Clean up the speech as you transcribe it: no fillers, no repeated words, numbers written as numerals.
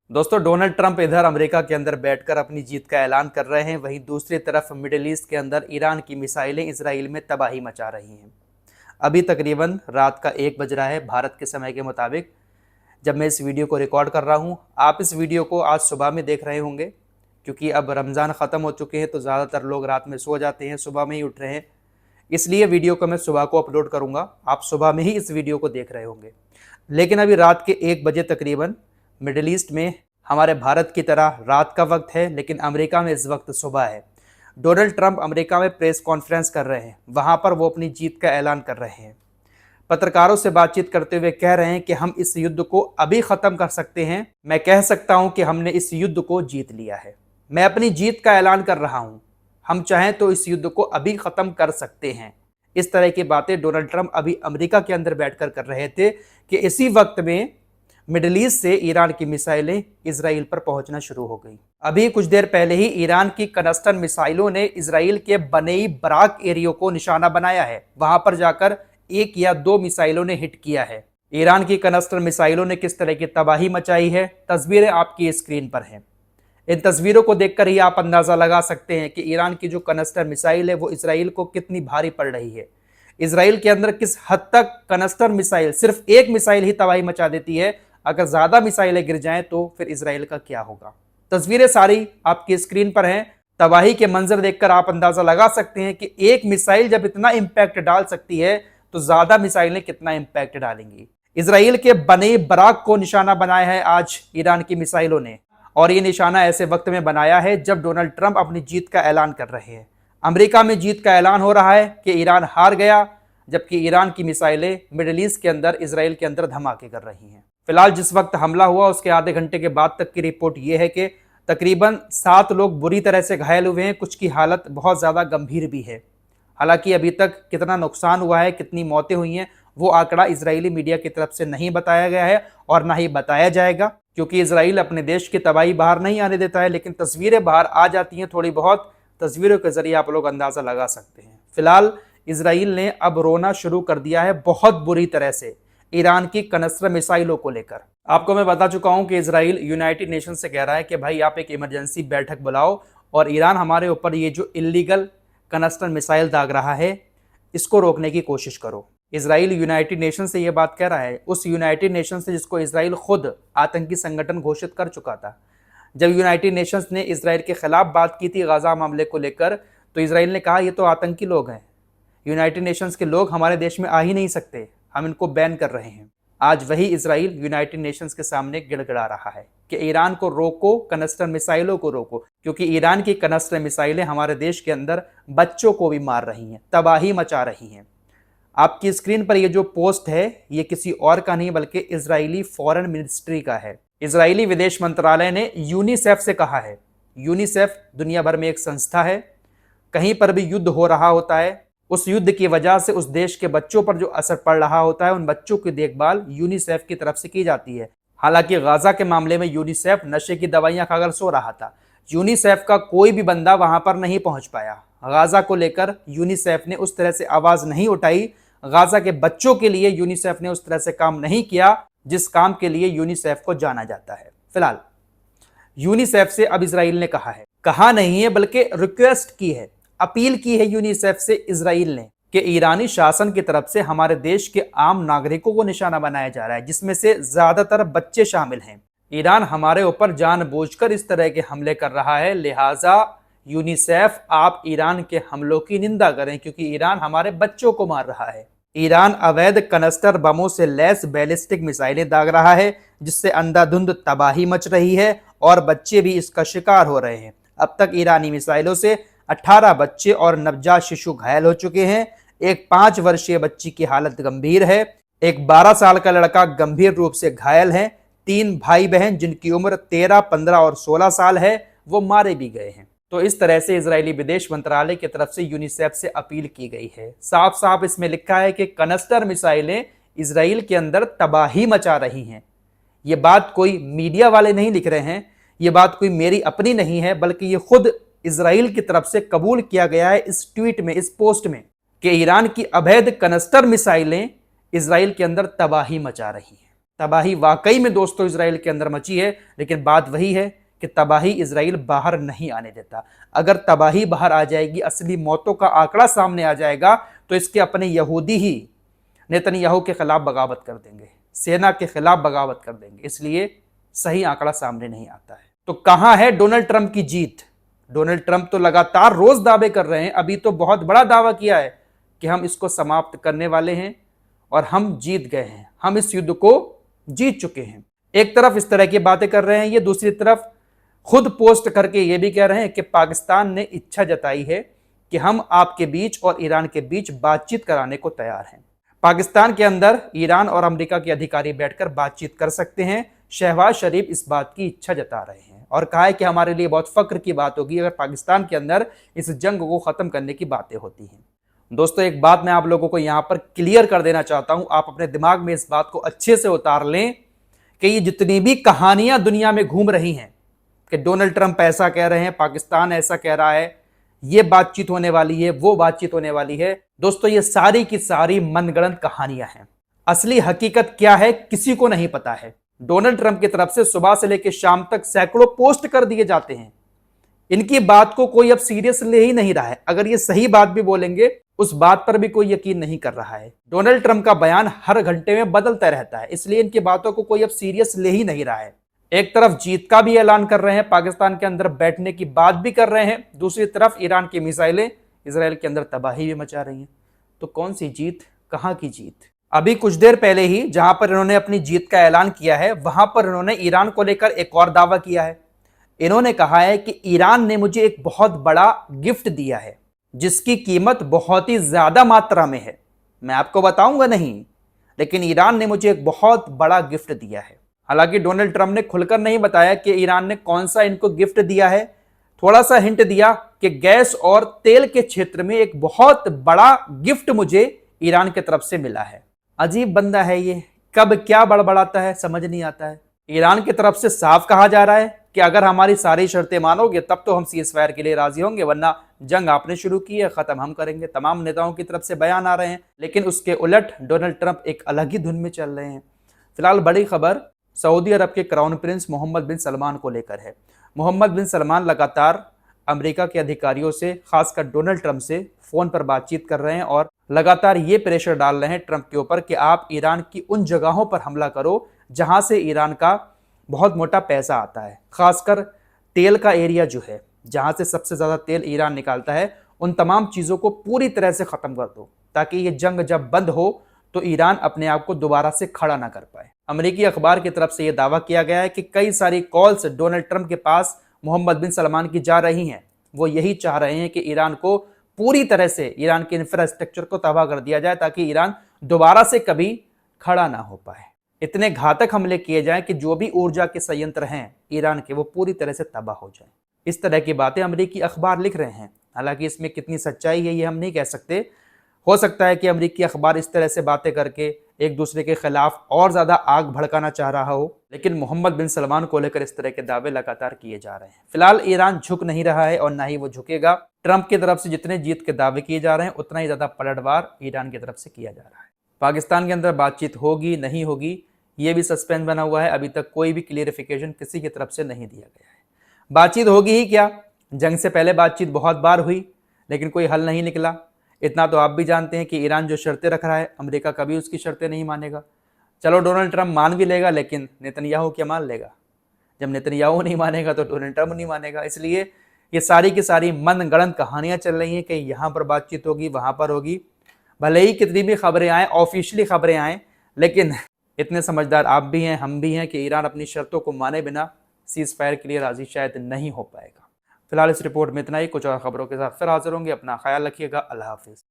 दोस्तों, Donald Trump इधर America के अंदर बैठकर अपनी जीत का ऐलान कर रहे हैं, वहीं दूसरी तरफ मिडिल ईस्ट के अंदर ईरान की मिसाइलें इसराइल में तबाही मचा रही हैं। अभी तकरीबन रात का 1 बज रहा है भारत के समय के मुताबिक, जब मैं इस वीडियो को रिकॉर्ड कर रहा हूं। आप इस वीडियो को आज सुबह में देख रहे होंगे, क्योंकि अब रमज़ान ख़त्म हो चुके हैं तो ज़्यादातर लोग रात में सो जाते हैं, सुबह में ही उठ रहे हैं। इसलिए वीडियो को मैं सुबह को अपलोड करूँगा, आप सुबह में ही इस वीडियो को देख रहे होंगे। लेकिन अभी रात के 1 बजे तकरीबन मिडिल ईस्ट में हमारे भारत की तरह रात का वक्त है, लेकिन अमेरिका में इस वक्त सुबह है। डोनाल्ड ट्रंप अमेरिका में प्रेस कॉन्फ्रेंस कर रहे हैं, वहां पर वो अपनी जीत का ऐलान कर रहे हैं। पत्रकारों से बातचीत करते हुए कह रहे हैं कि हम इस युद्ध को अभी ख़त्म कर सकते हैं। मैं कह सकता हूं कि हमने इस युद्ध को जीत लिया है। मैं अपनी जीत का ऐलान कर रहा हूं। हम चाहें तो इस युद्ध को अभी ख़त्म कर सकते हैं। इस तरह की बातें डोनाल्ड ट्रंप अभी अमेरिका के अंदर बैठकर कर रहे थे कि इसी वक्त में मिडिल ईस्ट से ईरान की मिसाइलें इसराइल पर पहुंचना शुरू हो गई। अभी कुछ देर पहले ही ईरान की कनस्तर मिसाइलों ने इसराइल के बनेई बराक एरिया को निशाना बनाया है। वहां पर जाकर 1 या 2 मिसाइलों ने हिट किया है। ईरान की कनस्तर मिसाइलों ने किस तरह की तबाही मचाई है, तस्वीरें आपकी स्क्रीन पर हैं। इन तस्वीरों को देखकर ही आप अंदाजा लगा सकते हैं कि ईरान की जो कनस्तर मिसाइल है वो इसराइल को कितनी भारी पड़ रही है। इसराइल के अंदर किस हद तक कनस्तर मिसाइल, सिर्फ एक मिसाइल ही तबाही मचा देती है। अगर ज्यादा मिसाइलें गिर जाएं तो फिर इसराइल का क्या होगा। तस्वीरें सारी आपकी स्क्रीन पर हैं। तबाही के मंजर देखकर आप अंदाजा लगा सकते हैं कि एक मिसाइल जब इतना इंपैक्ट डाल सकती है तो ज्यादा मिसाइलें कितना इंपैक्ट डालेंगी। इसराइल के बने बराक को निशाना बनाया है आज ईरान की मिसाइलों ने, और ये निशाना ऐसे वक्त में बनाया है जब डोनाल्ड ट्रंप अपनी जीत का ऐलान कर रहे हैं। अमेरिका में जीत का ऐलान हो रहा है कि ईरान हार गया, जबकि ईरान की मिसाइलें मिडिल ईस्ट के अंदर इसराइल के अंदर धमाके कर रही हैं। फिलहाल जिस वक्त हमला हुआ उसके आधे घंटे के बाद तक की रिपोर्ट यह है कि तकरीबन 7 लोग बुरी तरह से घायल हुए हैं, कुछ की हालत बहुत ज़्यादा गंभीर भी है। हालांकि अभी तक कितना नुकसान हुआ है, कितनी मौतें हुई हैं, वो आंकड़ा इजरायली मीडिया की तरफ से नहीं बताया गया है और ना ही बताया जाएगा, क्योंकि इजराइल अपने देश की तबाही बाहर नहीं आने देता है। लेकिन तस्वीरें बाहर आ जाती हैं, थोड़ी बहुत तस्वीरों के जरिए आप लोग अंदाज़ा लगा सकते हैं। फिलहाल इसराइल ने अब रोना शुरू कर दिया है बहुत बुरी तरह से ईरान की कनस्तर मिसाइलों को लेकर। आपको मैं बता चुका हूं कि इसराइल यूनाइटेड नेशन से कह रहा है कि भाई आप एक इमरजेंसी बैठक बुलाओ और ईरान हमारे ऊपर ये जो इलीगल कनस्तर मिसाइल दाग रहा है इसको रोकने की कोशिश करो। इसराइल यूनाइटेड नेशन से ये बात कह रहा है, उस यूनाइटेड नेशन से जिसको इसराइल खुद आतंकी संगठन घोषित कर चुका था। जब यूनाइटेड नेशंस ने इसराइल के खिलाफ बात की थी गाजा मामले को लेकर, तो इसराइल ने कहा ये तो आतंकी लोग हैं, यूनाइटेड नेशंस के लोग हमारे देश में आ ही नहीं सकते, हम इनको बैन कर रहे हैं। आज वही इसराइल यूनाइटेड नेशंस के सामने गिड़गिड़ा रहा है कि ईरान को रोको, कनस्तर मिसाइलों को रोको, क्योंकि ईरान की कनस्तर मिसाइलें हमारे देश के अंदर बच्चों को भी मार रही हैं, तबाही मचा रही हैं। आपकी स्क्रीन पर ये जो पोस्ट है ये किसी और का नहीं बल्कि इजरायली फॉरेन मिनिस्ट्री का है। इजरायली विदेश मंत्रालय ने यूनिसेफ से कहा है। यूनिसेफ दुनिया भर में एक संस्था है। कहीं पर भी युद्ध हो रहा होता है, उस युद्ध की वजह से उस देश के बच्चों पर जो असर पड़ रहा होता है, उन बच्चों की देखभाल यूनिसेफ की तरफ से की जाती है। हालांकि गाजा के मामले में यूनिसेफ नशे की दवाइयां खाकर सो रहा था। यूनिसेफ का कोई भी बंदा वहां पर नहीं पहुंच पाया। गाजा को लेकर यूनिसेफ ने उस तरह से आवाज नहीं उठाई। गाजा के बच्चों के लिए यूनिसेफ ने उस तरह से काम नहीं किया जिस काम के लिए यूनिसेफ को जाना जाता है। फिलहाल यूनिसेफ से अब इसराइल ने कहा नहीं है बल्कि रिक्वेस्ट की है, अपील की है यूनिसेफ से इसराइल ने कि ईरानी शासन की तरफ से हमारे देश के आम नागरिकों को निशाना बनाया जा रहा है, जिसमें से ज्यादातर बच्चे शामिल हैं। ईरान हमारे ऊपर जानबूझकर इस तरह के हमले कर रहा है, लिहाजा यूनिसेफ आप ईरान के हमलों की निंदा करें, क्योंकि ईरान हमारे बच्चों को मार रहा है। ईरान अवैध कनस्तर बमों से लैस बैलिस्टिक मिसाइलें दाग रहा है, जिससे अंधाधुंध तबाही मच रही है और बच्चे भी इसका शिकार हो रहे हैं। अब तक ईरानी मिसाइलों से 18 बच्चे और नवजात शिशु घायल हो चुके हैं। एक 5 वर्षीय बच्ची की हालत गंभीर है। एक 12 साल का लड़का गंभीर रूप से घायल है। 3 भाई बहन जिनकी उम्र 13, 15 और 16 साल है वो मारे भी गए हैं। तो इस तरह से इजरायली विदेश मंत्रालय की तरफ से यूनिसेफ से अपील की गई है। साफ साफ इसमें लिखा है कि कनस्तर मिसाइलें इसराइल के अंदर तबाही मचा रही हैं। ये बात कोई मीडिया वाले नहीं लिख रहे हैं, ये बात कोई मेरी अपनी नहीं है, बल्कि ये खुद इसराइल की तरफ से कबूल किया गया है इस ट्वीट में, इस पोस्ट में, कि ईरान की अवैध कनस्तर मिसाइलें इसराइल के अंदर तबाही मचा रही हैं। तबाही वाकई में दोस्तों इजराइल के अंदर मची है, लेकिन बात वही है कि तबाही इजराइल बाहर नहीं आने देता। अगर तबाही बाहर आ जाएगी, असली मौतों का आंकड़ा सामने आ जाएगा, तो इसके अपने यहूदी ही नेतन्याहू के खिलाफ बगावत कर देंगे, सेना के खिलाफ बगावत कर देंगे। इसलिए सही आंकड़ा सामने नहीं आता है। तो कहां है डोनाल्ड ट्रंप की जीत? डोनाल्ड ट्रंप तो लगातार रोज दावे कर रहे हैं, अभी तो बहुत बड़ा दावा किया है कि हम इसको समाप्त करने वाले हैं और हम जीत गए हैं, हम इस युद्ध को जीत चुके हैं। एक तरफ इस तरह की बातें कर रहे हैं ये, दूसरी तरफ खुद पोस्ट करके ये भी कह रहे हैं कि पाकिस्तान ने इच्छा जताई है कि हम आपके बीच और ईरान के बीच बातचीत कराने को तैयार हैं। पाकिस्तान के अंदर ईरान और अमेरिका के अधिकारी बैठकर बातचीत कर सकते हैं। शहबाज शरीफ इस बात की इच्छा जता रहे हैं और कहा है कि हमारे लिए बहुत फक्र की बात होगी अगर पाकिस्तान के अंदर इस जंग को खत्म करने की बातें होती हैं। दोस्तों एक बात मैं आप लोगों को यहां पर क्लियर कर देना चाहता हूं, आप अपने दिमाग में इस बात को अच्छे से उतार लें कि ये जितनी भी कहानियां दुनिया में घूम रही हैं कि डोनाल्ड ट्रंप ऐसा कह रहे हैं, पाकिस्तान ऐसा कह रहा है, ये बातचीत होने वाली है, वो बातचीत होने वाली है, दोस्तों ये सारी की सारी मनगढ़ंत कहानियां हैं। असली हकीकत क्या है किसी को नहीं पता है। डोनाल्ड ट्रंप की तरफ से सुबह से लेकर शाम तक सैकड़ों पोस्ट कर दिए जाते हैं, इनकी बात को कोई अब सीरियस ले ही नहीं रहा है। अगर ये सही बात भी बोलेंगे उस बात पर भी कोई यकीन नहीं कर रहा है। डोनाल्ड ट्रंप का बयान हर घंटे में बदलता रहता है, इसलिए इनकी बातों को कोई अब सीरियस ले ही नहीं रहा है। एक तरफ जीत का भी ऐलान कर रहे हैं, पाकिस्तान के अंदर बैठने की बात भी कर रहे हैं, दूसरी तरफ ईरान की मिसाइलें इजराइल के अंदर तबाही भी मचा रही हैं। तो कौन सी जीत, कहां की जीत? अभी कुछ देर पहले ही जहां पर इन्होंने अपनी जीत का ऐलान किया है, वहां पर इन्होंने ईरान को लेकर एक और दावा किया है। इन्होंने कहा है कि ईरान ने मुझे एक बहुत बड़ा गिफ्ट दिया है जिसकी कीमत बहुत ही ज्यादा मात्रा में है, मैं आपको बताऊंगा नहीं, लेकिन ईरान ने मुझे एक बहुत बड़ा गिफ्ट दिया है। हालांकि डोनाल्ड ट्रंप ने खुलकर नहीं बताया कि ईरान ने कौन सा इनको गिफ्ट दिया है, थोड़ा सा हिंट दिया कि गैस और तेल के क्षेत्र में एक बहुत बड़ा गिफ्ट मुझे ईरान की तरफ से मिला है। अजीब बंदा है ये, कब क्या बड़बड़ाता है समझ नहीं आता है। ईरान की तरफ से साफ कहा जा रहा है कि अगर हमारी सारी शर्तें मानोगे तब तो हम सीज़फायर के लिए राजी होंगे, वरना जंग आपने शुरू की है, खत्म हम करेंगे। तमाम नेताओं की तरफ से बयान आ रहे हैं, लेकिन उसके उलट डोनाल्ड ट्रंप एक अलग ही धुन में चल रहे हैं। फिलहाल बड़ी खबर सऊदी अरब के क्राउन प्रिंस मोहम्मद बिन सलमान को लेकर है। मोहम्मद बिन सलमान लगातार अमेरिका के अधिकारियों से, खासकर डोनाल्ड ट्रंप से फोन पर बातचीत कर रहे हैं और लगातार ये प्रेशर डाल रहे हैं ट्रंप के ऊपर कि आप ईरान की उन जगहों पर हमला करो जहां से ईरान का बहुत मोटा पैसा आता है, खासकर तेल का एरिया जो है जहां से सबसे ज्यादा तेल ईरान निकालता है, उन तमाम चीजों को पूरी तरह से खत्म कर दो ताकि ये जंग जब बंद हो तो ईरान अपने आप को दोबारा से खड़ा ना कर पाए। अमेरिकी अखबार की तरफ से यह दावा किया गया है कि कई सारी कॉल्स डोनाल्ड ट्रंप के पास मोहम्मद बिन सलमान की जा रही हैं। वो यही चाह रहे हैं कि ईरान को पूरी तरह से, ईरान के इंफ्रास्ट्रक्चर को तबाह कर दिया जाए ताकि ईरान दोबारा से कभी खड़ा ना हो पाए। इतने घातक हमले किए जाएं कि जो भी ऊर्जा के संयंत्र हैं ईरान के, वो पूरी तरह से तबाह हो जाएं। इस तरह की बातें अमेरिकी अखबार लिख रहे हैं। हालांकि इसमें कितनी सच्चाई है ये हम नहीं कह सकते। हो सकता है कि अमेरिकी अखबार इस तरह से बातें करके एक दूसरे के खिलाफ और ज्यादा आग भड़काना चाह रहा हो, लेकिन मोहम्मद बिन सलमान को लेकर इस तरह के दावे लगातार किए जा रहे हैं। फिलहाल ईरान झुक नहीं रहा है और ना ही वो झुकेगा। ट्रंप की तरफ से जितने जीत के दावे किए जा रहे हैं उतना ही ज्यादा पलटवार ईरान की तरफ से किया जा रहा है। पाकिस्तान के अंदर बातचीत होगी नहीं होगी ये भी सस्पेंस बना हुआ है, अभी तक कोई भी क्लियरिफिकेशन किसी की तरफ से नहीं दिया गया है। बातचीत होगी ही क्या, जंग से पहले बातचीत बहुत बार हुई लेकिन कोई हल नहीं निकला। इतना तो आप भी जानते हैं कि ईरान जो शर्तें रख रहा है अमेरिका कभी उसकी शर्तें नहीं मानेगा। चलो डोनाल्ड ट्रंप मान भी लेगा लेकिन नेतन्याहू क्या मान लेगा? जब नेतन्याहू नहीं मानेगा तो डोनाल्ड ट्रंप नहीं मानेगा। इसलिए ये सारी की सारी मनगढ़ंत कहानियां चल रही हैं कि यहाँ पर बातचीत होगी, वहाँ पर होगी। भले ही कितनी भी खबरें आएँ, ऑफिशियली खबरें आएँ, लेकिन इतने समझदार आप भी हैं, हम भी हैं कि ईरान अपनी शर्तों को माने बिना सीज़ फायर के लिए राजी शायद नहीं हो पाएगा। फिलहाल इस रिपोर्ट में इतना ही। कुछ और खबरों के साथ फिर हाजिर होंगे। अपना ख्याल रखिएगा। अल्लाह हाफिज़।